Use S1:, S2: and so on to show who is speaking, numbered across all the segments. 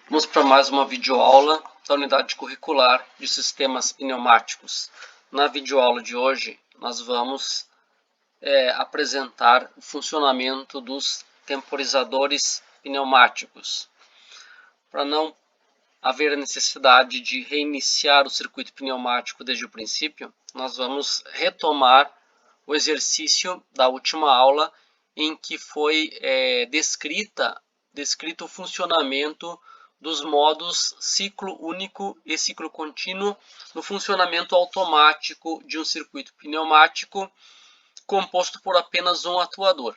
S1: Vamos para mais uma videoaula da unidade curricular de sistemas pneumáticos. Na videoaula de hoje, nós vamos apresentar o funcionamento dos temporizadores pneumáticos. Para não haver a necessidade de reiniciar o circuito pneumático desde o princípio, nós vamos retomar o exercício da última aula em que foi descrito o funcionamento dos modos ciclo único e ciclo contínuo no funcionamento automático de um circuito pneumático composto por apenas um atuador.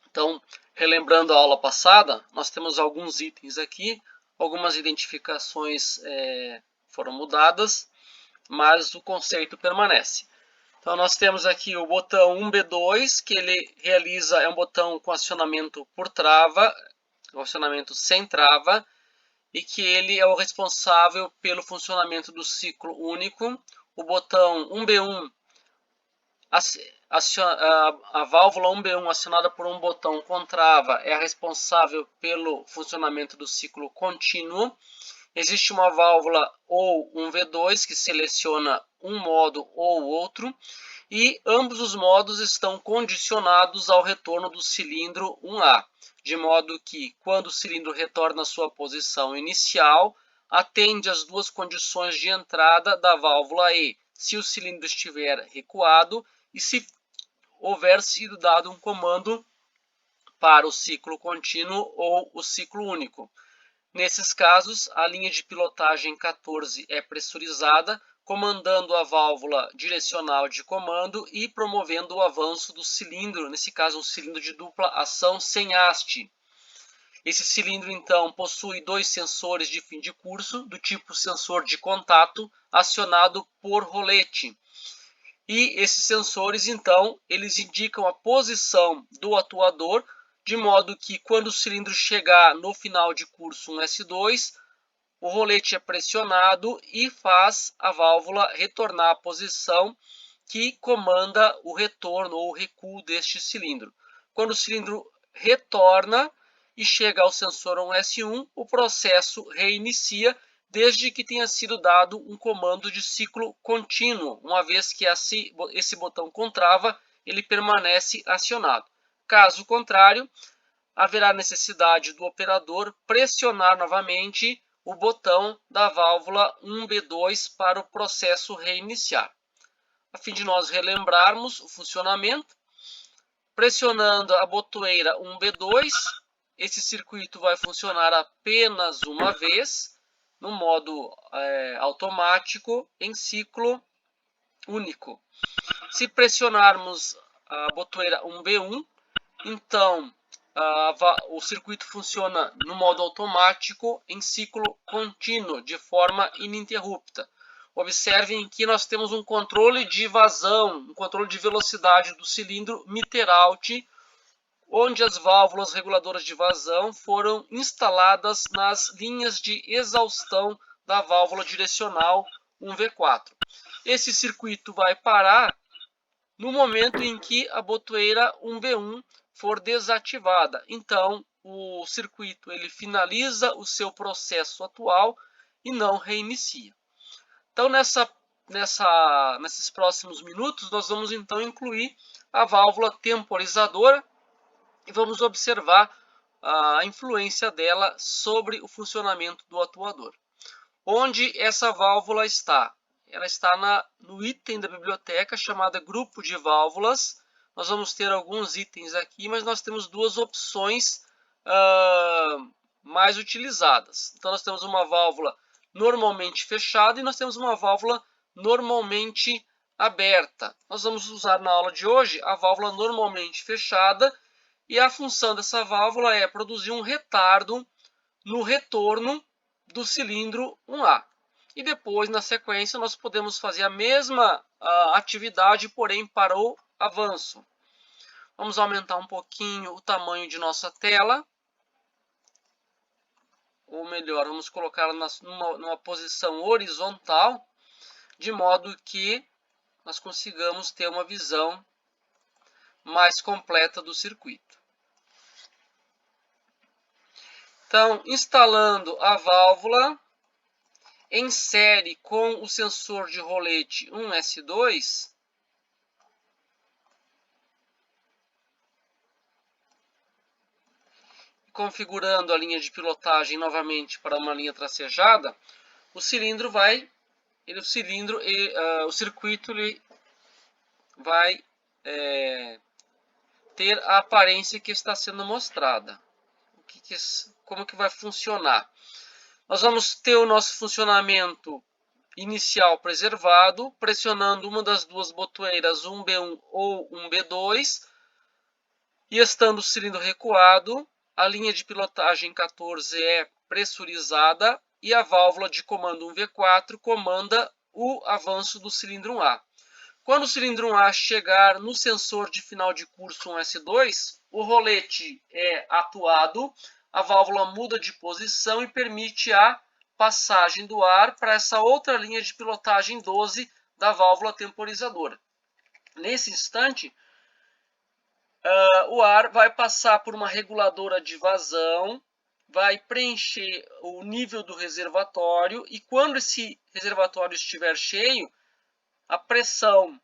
S1: Então, relembrando a aula passada, nós temos alguns itens aqui, algumas identificações foram mudadas, mas o conceito permanece. Então, nós temos aqui o botão 1B2, que ele é um botão com acionamento por trava, acionamento sem trava, e que ele é o responsável pelo funcionamento do ciclo único. O botão 1B1, a válvula 1B1 acionada por um botão com trava é a responsável pelo funcionamento do ciclo contínuo. Existe uma válvula ou um V2 que seleciona um modo ou outro, e ambos os modos estão condicionados ao retorno do cilindro 1A, de modo que, quando o cilindro retorna à sua posição inicial, atende às duas condições de entrada da válvula E, se o cilindro estiver recuado e se houver sido dado um comando para o ciclo contínuo ou o ciclo único. Nesses casos, a linha de pilotagem 14 é pressurizada, comandando a válvula direcional de comando e promovendo o avanço do cilindro, nesse caso um cilindro de dupla ação sem haste. Esse cilindro, então, possui dois sensores de fim de curso, do tipo sensor de contato, acionado por rolete. E esses sensores, então, eles indicam a posição do atuador, de modo que quando o cilindro chegar no final de curso 1S2, o rolete é pressionado e faz a válvula retornar à posição que comanda o retorno ou o recuo deste cilindro. Quando o cilindro retorna e chega ao sensor 1S1, o processo reinicia, desde que tenha sido dado um comando de ciclo contínuo, uma vez que esse botão com trava ele permanece acionado. Caso contrário, haverá necessidade do operador pressionar novamente o botão da válvula 1B2 para o processo reiniciar. A fim de nós relembrarmos o funcionamento, pressionando a botoeira 1B2, esse circuito vai funcionar apenas uma vez, no modo automático, em ciclo único. Se pressionarmos a botoeira 1B1, então o circuito funciona no modo automático em ciclo contínuo, de forma ininterrupta. Observem que nós temos um controle de vazão, um controle de velocidade do cilindro meter-out, onde as válvulas reguladoras de vazão foram instaladas nas linhas de exaustão da válvula direcional 1V4. Esse circuito vai parar no momento em que a botoeira 1B1 for desativada. Então, o circuito ele finaliza o seu processo atual e não reinicia. Então, nesses próximos minutos, nós vamos então incluir a válvula temporizadora e vamos observar a influência dela sobre o funcionamento do atuador. Onde essa válvula está? Ela está no item da biblioteca chamada grupo de válvulas. Nós vamos ter alguns itens aqui, mas nós temos duas opções mais utilizadas. Então, nós temos uma válvula normalmente fechada e nós temos uma válvula normalmente aberta. Nós vamos usar na aula de hoje a válvula normalmente fechada, e a função dessa válvula é produzir um retardo no retorno do cilindro 1A. E depois, na sequência, nós podemos fazer a mesma atividade, porém para o avanço. Vamos aumentar um pouquinho o tamanho de nossa tela. Ou melhor, vamos colocá-la numa posição horizontal, de modo que nós consigamos ter uma visão mais completa do circuito. Então, instalando a válvula em série com o sensor de rolete 1S2, configurando a linha de pilotagem novamente para uma linha tracejada, o circuito ele vai ter a aparência que está sendo mostrada. Como que vai funcionar? Nós vamos ter o nosso funcionamento inicial preservado, pressionando uma das duas botoeiras 1B1 ou 1B2, e estando o cilindro recuado, a linha de pilotagem 14 é pressurizada e a válvula de comando 1V4 comanda o avanço do cilindro 1A. Quando o cilindro 1A chegar no sensor de final de curso 1S2, o rolete é atuado, a válvula muda de posição e permite a passagem do ar para essa outra linha de pilotagem 12 da válvula temporizadora. Nesse instante, o ar vai passar por uma reguladora de vazão, vai preencher o nível do reservatório e quando esse reservatório estiver cheio, a pressão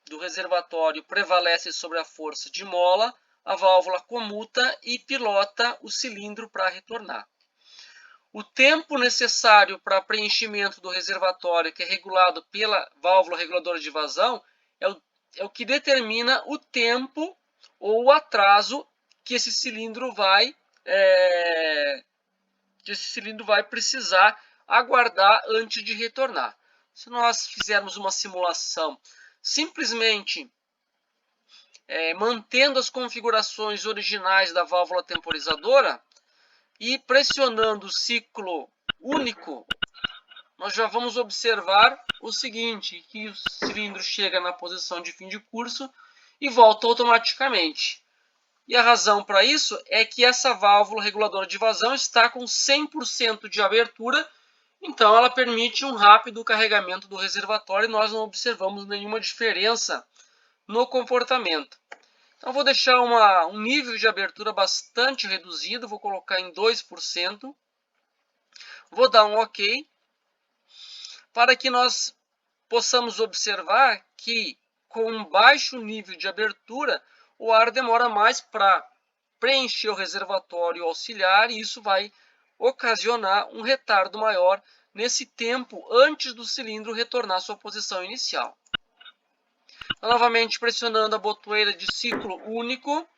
S1: do reservatório prevalece sobre a força de mola, a válvula comuta e pilota o cilindro para retornar. O tempo necessário para preenchimento do reservatório, que é regulado pela válvula reguladora de vazão, é o que determina o tempo ou o atraso que esse cilindro vai precisar aguardar antes de retornar. Se nós fizermos uma simulação simplesmente mantendo as configurações originais da válvula temporizadora e pressionando o ciclo único, nós já vamos observar o seguinte, que o cilindro chega na posição de fim de curso e volta automaticamente. E a razão para isso é que essa válvula reguladora de vazão está com 100% de abertura, então ela permite um rápido carregamento do reservatório e nós não observamos nenhuma diferença no comportamento. Então vou deixar um nível de abertura bastante reduzido, vou colocar em 2%, vou dar um OK, para que nós possamos observar que com um baixo nível de abertura, o ar demora mais para preencher o reservatório auxiliar e isso vai ocasionar um retardo maior nesse tempo antes do cilindro retornar à sua posição inicial. Então, novamente pressionando a botoeira de ciclo único,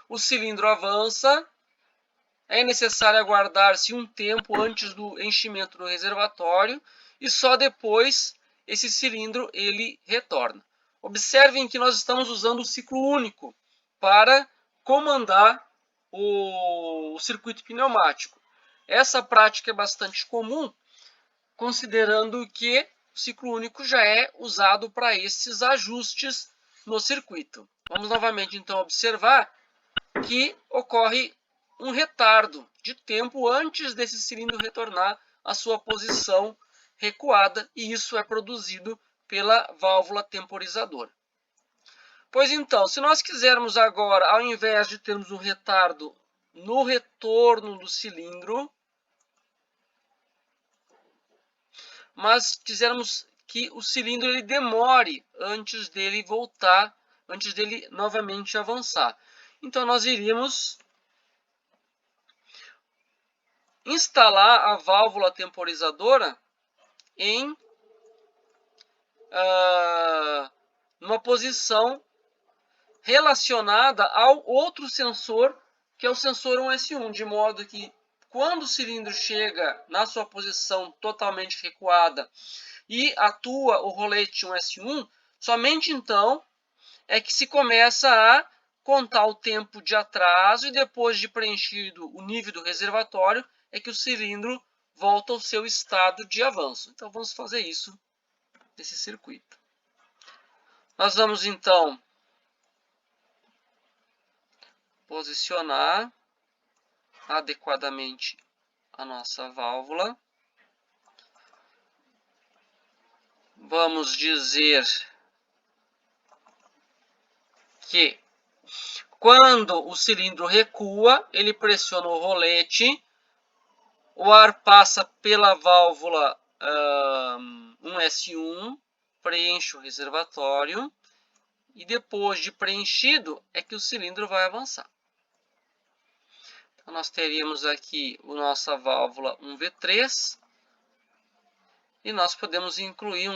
S1: o cilindro avança. É necessário aguardar-se um tempo antes do enchimento do reservatório e só depois esse cilindro ele retorna. Observem que nós estamos usando o ciclo único para comandar o circuito pneumático. Essa prática é bastante comum, considerando que o ciclo único já é usado para esses ajustes no circuito. Vamos novamente então observar que ocorre um retardo de tempo antes desse cilindro retornar à sua posição recuada e isso é produzido pela válvula temporizadora. Pois então, se nós quisermos agora, ao invés de termos um retardo no retorno do cilindro, mas quisermos que o cilindro ele demore antes dele voltar, antes dele novamente avançar. Então nós iríamos instalar a válvula temporizadora em uma posição relacionada ao outro sensor, que é o sensor 1S1, de modo que quando o cilindro chega na sua posição totalmente recuada e atua o rolete 1S1, somente então é que se começa a contar o tempo de atraso e depois de preenchido o nível do reservatório, é que o cilindro volta ao seu estado de avanço. Então vamos fazer isso nesse circuito. Nós vamos então posicionar adequadamente a nossa válvula. Vamos dizer que quando o cilindro recua, ele pressiona o rolete o ar passa pela válvula 1S1, preenche o reservatório, e depois de preenchido é que o cilindro vai avançar. Então, nós teríamos aqui a nossa válvula 1V3, e nós podemos incluir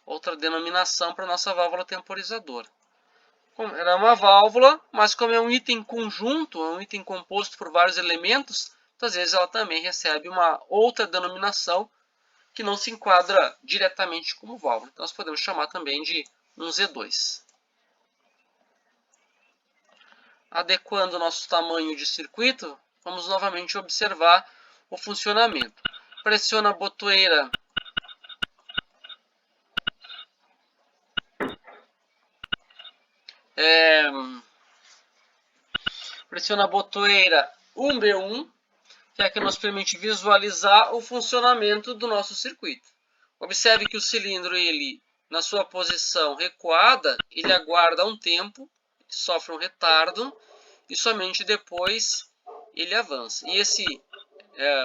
S1: outra denominação para a nossa válvula temporizadora. Ela é uma válvula, mas como é um item conjunto, é um item composto por vários elementos, às vezes ela também recebe uma outra denominação que não se enquadra diretamente como válvula. Então, nós podemos chamar também de um Z2. Adequando o nosso tamanho de circuito, vamos novamente observar o funcionamento. Pressiona a botoeira Pressiona a botoeira 1B1, que é a que nos permite visualizar o funcionamento do nosso circuito. Observe que o cilindro, na sua posição recuada, ele aguarda um tempo, sofre um retardo e somente depois ele avança. E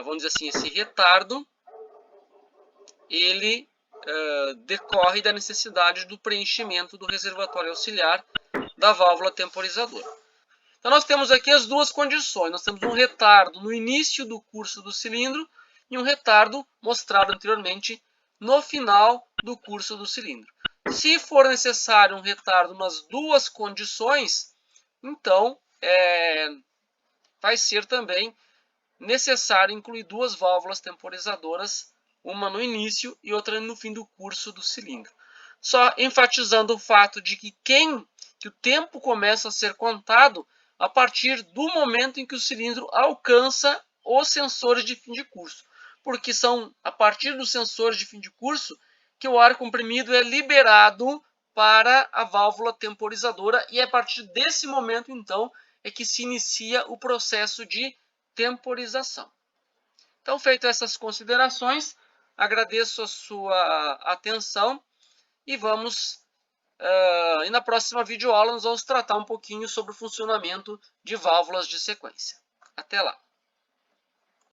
S1: vamos dizer assim, esse retardo, ele decorre da necessidade do preenchimento do reservatório auxiliar da válvula temporizadora. Então, nós temos aqui as duas condições. Nós temos um retardo no início do curso do cilindro e um retardo mostrado anteriormente no final do curso do cilindro. Se for necessário um retardo nas duas condições, então vai ser também necessário incluir duas válvulas temporizadoras, uma no início e outra no fim do curso do cilindro. Só enfatizando o fato de que o tempo começa a ser contado a partir do momento em que o cilindro alcança os sensores de fim de curso, porque são a partir dos sensores de fim de curso que o ar comprimido é liberado para a válvula temporizadora, e é a partir desse momento, então, é que se inicia o processo de temporização. Então, feitas essas considerações, agradeço a sua atenção e e na próxima videoaula nós vamos tratar um pouquinho sobre o funcionamento de válvulas de sequência. Até lá!